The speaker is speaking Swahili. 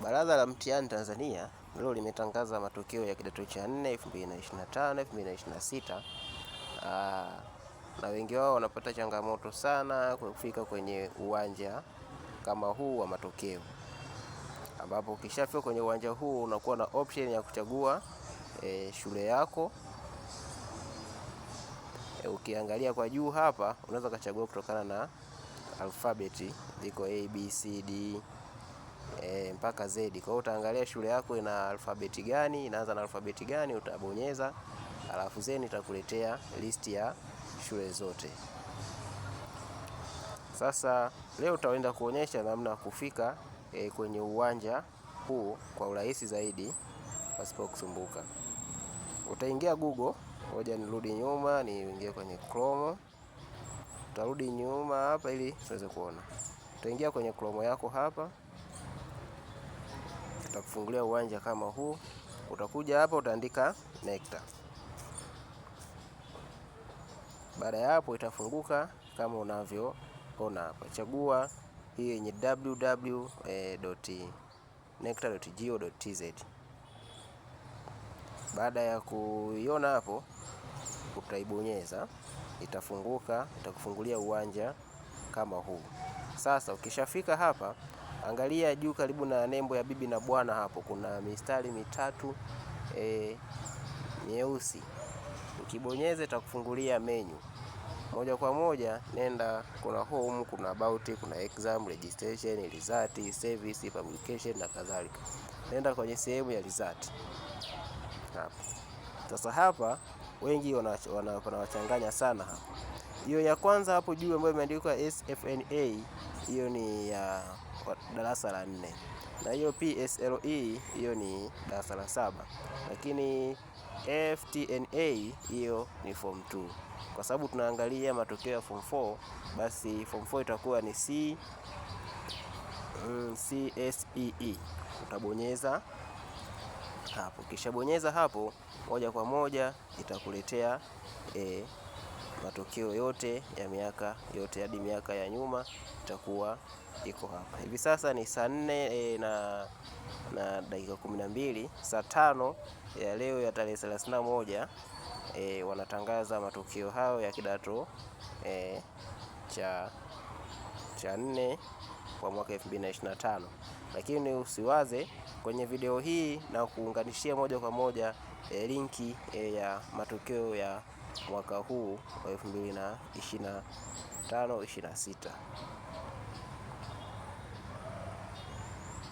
Baraza la Mtihani Tanzania leo limetangaza matokeo ya kidato cha 4 2025 2026. Na wengi wao wanapata changamoto sana kufika kwenye uwanja kama huu wa matokeo, ambapo ukishafika kwenye uwanja huu unakuwa na option ya kuchagua shule yako. Ukiangalia kwa juu hapa unaweza kuchagua kutokana na alfabeti, ziko A B C D mpaka Z. Kwa hiyo utaangalia shule yako ina alfabeti gani, inaanza na alfabeti gani, utabonyeza, alafu zeni itakuletea listi ya shule zote. Sasa leo utaenda kuonyesha namna kufika kwenye uwanja huu kwa urahisi zaidi pasipo kusumbuka. Utaingia Google, ngoja nirudi nyuma, niingie kwenye Chrome. Utarudi nyuma hapa ili tuweze kuona. Utaingia kwenye Chrome yako hapa. Utakufungulia uwanja kama huu. Utakuja hapa utaandika NECTA. Baada ya hapo itafunguka kama unavyoona hapa. Chagua hii yenye www.necta.go.tz. Baada ya kuiona hapo utaibonyeza, itafunguka, itakufungulia uwanja kama huu. Sasa ukishafika hapa, angalia juu karibu na nembo ya bibi na bwana, hapo kuna mistari mitatu nyeusi. Ukibonyeza itakufungulia menu. Moja kwa moja nenda, kuna home, kuna about, kuna exam, registration, result, service, publication na kadhalika. Nenda kwenye sehemu ya result. Hapa. Sasa hapa wengi wanawachanganya sana hapa. Hiyo ya kwanza hapo juu ambayo imeandikwa SFNA, hiyo ni ya darasa la 4. Na hiyo PSLE, hiyo ni darasa la 7. Lakini FTNA, hiyo ni form 2. Kwa sababu tunaangalia matokeo ya form 4, basi form 4 itakuwa ni CSEE. Utabonyeza hapo. Ukishabonyeza hapo, moja kwa moja itakuletea matokeo yote ya miaka yote hadi miaka ya nyuma itakuwa iko hapa. Hivi sasa ni saa 4 na dakika 12, saa 5 ya leo ya tarehe 31, wanatangaza matokeo hayo ya kidato cha 4 kwa mwaka 2025. Lakini usiwaze, kwenye video hii na kuunganishia moja kwa moja linki ya matokeo ya mwaka huu wa 2025-26.